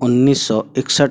1961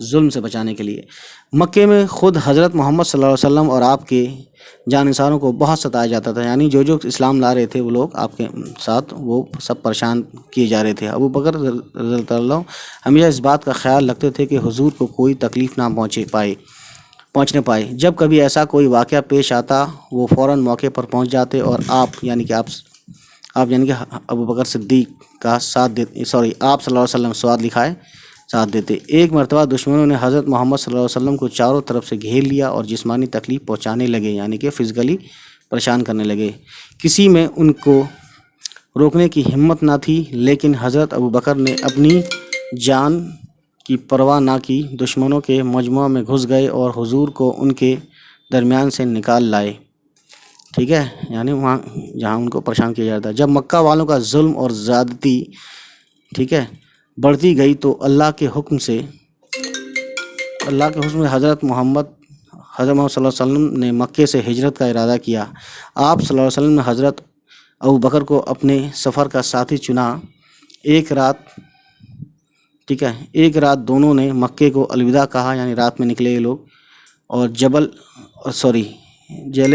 ظلم سے بچانے کے لیے۔ مکے میں خود حضرت محمد صلی اللہ علیہ وسلم اور آپ کے جانثاروں کو بہت ستایا جاتا تھا، یعنی جو اسلام لا رہے تھے وہ لوگ آپ کے ساتھ وہ سب پریشان کیے جا رہے تھے۔ ابو بکر رضی اللہ عنہ ہمیشہ اس بات کا خیال رکھتے تھے کہ حضور کو کوئی تکلیف نہ پہنچنے پائے۔ جب کبھی ایسا کوئی واقعہ پیش آتا وہ فوراً موقع پر پہنچ جاتے اور آپ یعنی کہ ابو بکر صدیق کا ساتھ دیتے، آپ صلی اللہ علیہ وسلم سواد لکھائے ساتھ دیتے۔ ایک مرتبہ دشمنوں نے حضرت محمد صلی اللہ علیہ وسلم کو چاروں طرف سے گھیر لیا اور جسمانی تکلیف پہنچانے لگے، یعنی کہ فزیکلی پریشان کرنے لگے۔ کسی میں ان کو روکنے کی ہمت نہ تھی، لیکن حضرت ابو بکر نے اپنی جان کی پرواہ نہ کی، دشمنوں کے مجموعہ میں گھس گئے اور حضور کو ان کے درمیان سے نکال لائے، ٹھیک ہے، یعنی وہاں جہاں ان کو پریشان کیا جاتا ہے۔ جب مکہ والوں کا ظلم اور زیادتی، ٹھیک ہے، بڑھتی گئی تو اللہ کے حکم سے حضرت محمد صلی اللہ علیہ وسلم نے مکے سے ہجرت کا ارادہ کیا۔ آپ صلی اللہ علیہ وسلم نے حضرت ابو بکر کو اپنے سفر کا ساتھی چنا۔ ایک رات دونوں نے مکے کو الوداع کہا، یعنی رات میں نکلے یہ لوگ، اور جبل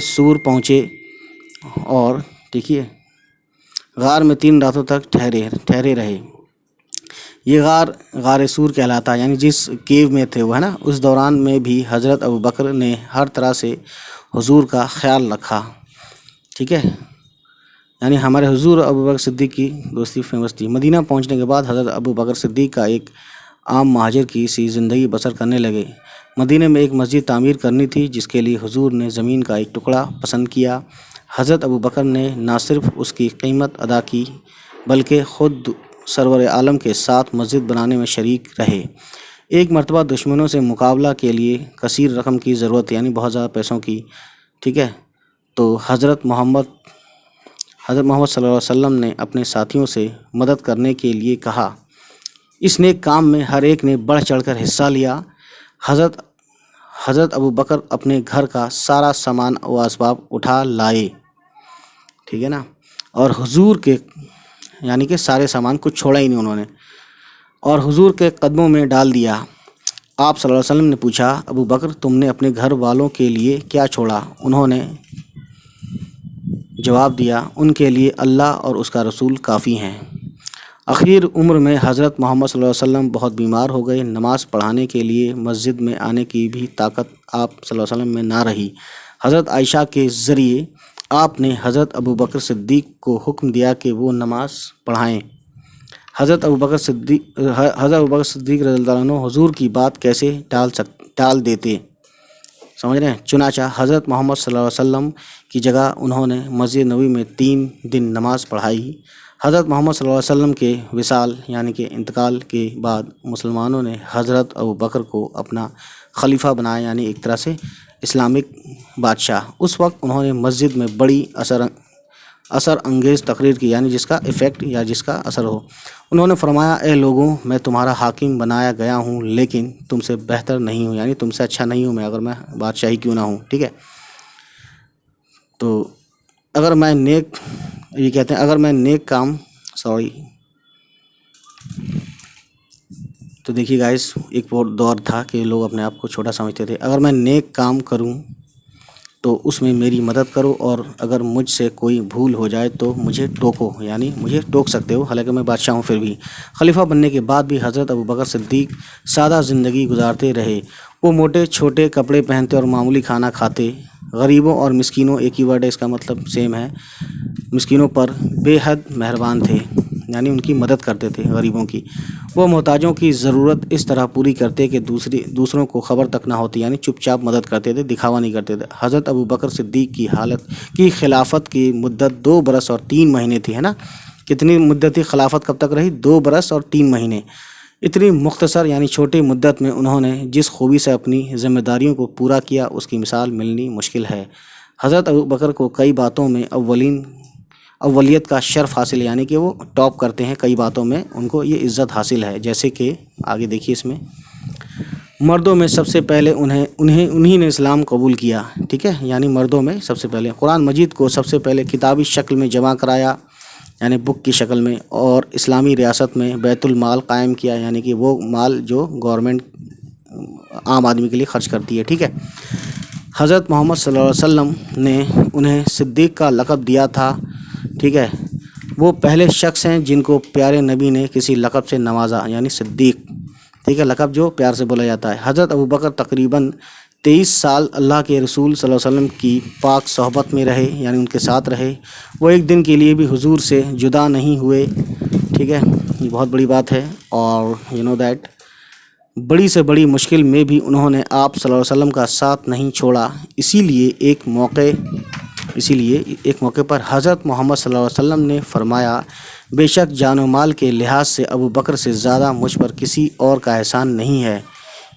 سور پہنچے اور دیکھیے غار میں 3 راتوں تک ٹھہرے رہے۔ یہ غار سور کہلاتا ہے، یعنی جس کیو میں تھے وہ، ہے نا۔ اس دوران میں بھی حضرت ابو بکر نے ہر طرح سے حضور کا خیال رکھا، ٹھیک ہے، یعنی ہمارے حضور ابو بکر صدیق کی دوستی فیمس تھی۔ مدینہ پہنچنے کے بعد حضرت ابو بکر صدیق کا ایک عام مہاجر کی سی زندگی بسر کرنے لگے۔ مدینہ میں ایک مسجد تعمیر کرنی تھی، جس کے لیے حضور نے زمین کا ایک ٹکڑا پسند کیا۔ حضرت ابو بکر نے نہ صرف اس کی قیمت ادا کی بلکہ خود سرور عالم کے ساتھ مسجد بنانے میں شریک رہے۔ ایک مرتبہ دشمنوں سے مقابلہ کے لیے کثیر رقم کی ضرورت، یعنی بہت زیادہ پیسوں کی، ٹھیک ہے، تو حضرت محمد صلی اللہ علیہ وسلم نے اپنے ساتھیوں سے مدد کرنے کے لیے کہا۔ اس نیک کام میں ہر ایک نے بڑھ چڑھ کر حصہ لیا۔ حضرت ابو بکر اپنے گھر کا سارا سامان و اسباب اٹھا لائے، ٹھیک ہے نا، اور حضور کے یعنی کہ سارے سامان کچھ چھوڑا ہی نہیں انہوں نے، اور حضور کے قدموں میں ڈال دیا۔ آپ صلی اللہ علیہ وسلم نے پوچھا، ابو بکر تم نے اپنے گھر والوں کے لیے کیا چھوڑا؟ انہوں نے جواب دیا، ان کے لیے اللہ اور اس کا رسول کافی ہیں۔ اخیر عمر میں حضرت محمد صلی اللہ علیہ وسلم بہت بیمار ہو گئے۔ نماز پڑھانے کے لیے مسجد میں آنے کی بھی طاقت آپ صلی اللہ علیہ وسلم میں نہ رہی۔ حضرت عائشہ کے ذریعے آپ نے حضرت ابو بکر صدیق کو حکم دیا کہ وہ نماز پڑھائیں۔ حضرت ابو بکر صدیق رضی اللہ عنہ حضور کی بات کیسے ٹال دیتے، سمجھ رہے ہیں؟ چنانچہ حضرت محمد صلی اللہ علیہ وسلم کی جگہ انہوں نے مسجد نبوی میں 3 دن نماز پڑھائی۔ حضرت محمد صلی اللہ علیہ وسلم کے وصال یعنی کہ انتقال کے بعد مسلمانوں نے حضرت ابو بکر کو اپنا خلیفہ بنایا، یعنی ایک طرح سے اسلامک بادشاہ۔ اس وقت انہوں نے مسجد میں بڑی اثر انگیز تقریر کی، یعنی جس کا ایفیکٹ یا جس کا اثر ہو۔ انہوں نے فرمایا، اے لوگوں، میں تمہارا حاکم بنایا گیا ہوں، لیکن تم سے بہتر نہیں ہوں، یعنی تم سے اچھا نہیں ہوں میں، اگر میں بادشاہی کیوں نہ ہوں، ٹھیک ہے۔ تو اگر میں نیک کام تو دیکھیے گائز، ایک وہ دور تھا کہ لوگ اپنے آپ کو چھوٹا سمجھتے تھے۔ اگر میں نیک کام کروں تو اس میں میری مدد کرو، اور اگر مجھ سے کوئی بھول ہو جائے تو مجھے ٹوکو، یعنی مجھے ٹوک سکتے ہو، حالانکہ میں بادشاہ ہوں۔ پھر بھی خلیفہ بننے کے بعد بھی حضرت ابو بکر صدیق سادہ زندگی گزارتے رہے۔ وہ موٹے چھوٹے کپڑے پہنتے اور معمولی کھانا کھاتے۔ غریبوں اور مسکینوں، ایک ہی ورڈ ہے اس کا مطلب سیم ہے، مسکینوں پر بے حد مہربان تھے، یعنی ان کی مدد کرتے تھے غریبوں کی۔ وہ محتاجوں کی ضرورت اس طرح پوری کرتے کہ دوسروں کو خبر تک نہ ہوتی، یعنی چپ چاپ مدد کرتے تھے، دکھاوا نہیں کرتے تھے۔ حضرت ابو بکر صدیق کی خلافت کی مدت 2 برس اور 3 مہینے تھی، ہے نا۔ کتنی مدت تھی خلافت، کب تک رہی؟ 2 برس اور 3 مہینے۔ اتنی مختصر یعنی چھوٹی مدت میں انہوں نے جس خوبی سے اپنی ذمہ داریوں کو پورا کیا، اس کی مثال ملنی مشکل ہے۔ حضرت ابو بکر کو کئی باتوں میں اولیت کا شرف حاصل ہے، یعنی کہ وہ ٹاپ کرتے ہیں کئی باتوں میں، ان کو یہ عزت حاصل ہے، جیسے کہ آگے دیکھیے اس میں مردوں میں سب سے پہلے انہی نے اسلام قبول کیا، ٹھیک ہے، یعنی مردوں میں سب سے پہلے قرآن مجید کو سب سے پہلے کتابی شکل میں جمع کرایا، یعنی بک کی شکل میں، اور اسلامی ریاست میں بیت المال قائم کیا، یعنی کہ وہ مال جو گورنمنٹ عام آدمی کے لیے خرچ کرتی ہے، ٹھیک ہے۔ حضرت محمد صلی اللہ علیہ وسلم نے انہیں صدیق کا لقب دیا تھا، ٹھیک ہے۔ وہ پہلے شخص ہیں جن کو پیارے نبی نے کسی لقب سے نوازا، یعنی صدیق، ٹھیک ہے، لقب جو پیار سے بولا جاتا ہے۔ حضرت ابوبکر تقریباً 23 سال اللہ کے رسول صلی اللہ علیہ وسلم کی پاک صحبت میں رہے، یعنی ان کے ساتھ رہے۔ وہ ایک دن کے لیے بھی حضور سے جدا نہیں ہوئے، ٹھیک ہے، یہ بہت بڑی بات ہے۔ اور دیٹ بڑی سے بڑی مشکل میں بھی انہوں نے آپ صلی اللہ علیہ وسلم کا ساتھ نہیں چھوڑا۔ اسی لیے ایک موقع پر حضرت محمد صلی اللہ علیہ وسلم نے فرمایا، بے شک جان و مال کے لحاظ سے ابو بکر سے زیادہ مجھ پر کسی اور کا احسان نہیں ہے۔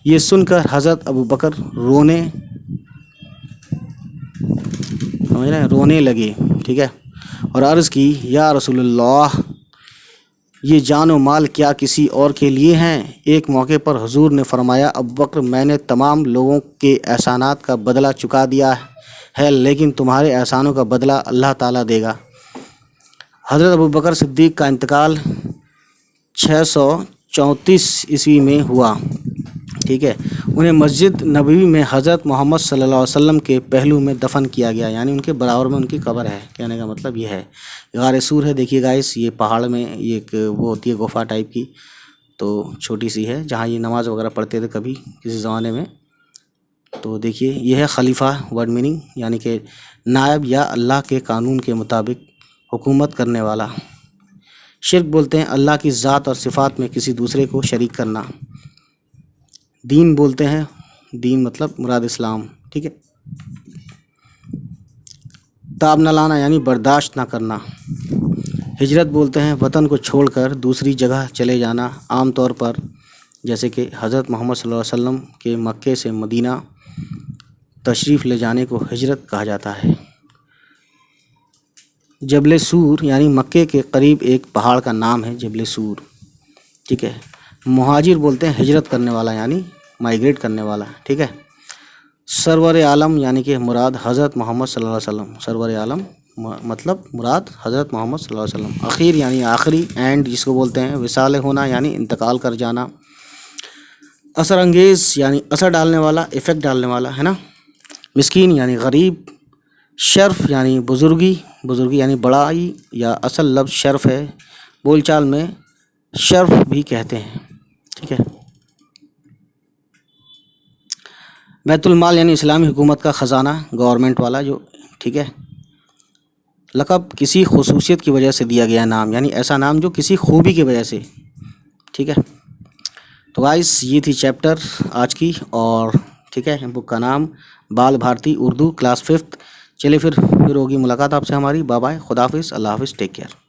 یہ سن کر حضرت ابو بکر رونے لگے، ٹھیک ہے، اور عرض کی، یا رسول اللہ، یہ جان و مال کیا کسی اور کے لیے ہیں؟ ایک موقع پر حضور نے فرمایا، ابو بکر، میں نے تمام لوگوں کے احسانات کا بدلہ چکا دیا ہے، لیکن تمہارے احسانوں کا بدلہ اللہ تعالیٰ دے گا۔ حضرت ابو بکر صدیق کا انتقال 634 عیسوی میں ہوا، ٹھیک ہے۔ انہیں مسجد نبوی میں حضرت محمد صلی اللہ علیہ وسلم کے پہلو میں دفن کیا گیا، یعنی ان کے برابر میں ان کی قبر ہے۔ کہنے کا مطلب یہ ہے، غار سور ہے، دیکھیے گائس، یہ پہاڑ میں یہ ایک وہ ہوتی ہے گفا ٹائپ کی، تو چھوٹی سی ہے جہاں یہ نماز وغیرہ پڑھتے تھے کبھی کسی زمانے میں۔ تو دیکھیے یہ ہے خلیفہ، ورڈ میننگ یعنی کہ نائب یا اللہ کے قانون کے مطابق حکومت کرنے والا۔ شرک بولتے ہیں اللہ کی ذات اور صفات میں کسی دوسرے کو شریک کرنا۔ دین بولتے ہیں، دین مطلب مراد اسلام، ٹھیک ہے۔ تاب نہ لانا یعنی برداشت نہ کرنا۔ ہجرت بولتے ہیں وطن کو چھوڑ کر دوسری جگہ چلے جانا، عام طور پر جیسے کہ حضرت محمد صلی اللہ علیہ وسلم کے مکے سے مدینہ تشریف لے جانے کو ہجرت کہا جاتا ہے۔ جبل سور یعنی مکے کے قریب ایک پہاڑ کا نام ہے جبل سور، ٹھیک ہے۔ مہاجر بولتے ہیں ہجرت کرنے والا یعنی مائیگریٹ کرنے والا، ٹھیک ہے۔ سرور عالم یعنی کہ مراد حضرت محمد صلی اللہ علیہ وسلم، سرور عالم مطلب مراد حضرت محمد صلی اللہ علیہ وسلم۔ اخیر یعنی آخری، اینڈ جس کو بولتے ہیں وصال ہونا یعنی انتقال کر جانا۔ اثر انگیز یعنی اثر ڈالنے والا، ایفیکٹ ڈالنے والا، ہے نا۔ مسکین یعنی غریب۔ شرف یعنی بزرگی یعنی بڑائی یا اصل لفظ شرف ہے، بول چال میں شرف بھی کہتے ہیں، ٹھیک ہے۔ بیت المال یعنی اسلامی حکومت کا خزانہ، گورنمنٹ والا جو، ٹھیک ہے۔ لقب کسی خصوصیت کی وجہ سے دیا گیا نام، یعنی ایسا نام جو کسی خوبی کی وجہ سے، ٹھیک ہے۔ تو گائس یہ تھی چیپٹر آج کی، اور ٹھیک ہے، بک کا نام بال بھارتی اردو کلاس 5۔ چلیے پھر ہوگی ملاقات آپ سے ہماری۔ بائے بائے، خدا حافظ، اللہ حافظ، ٹیک کیئر۔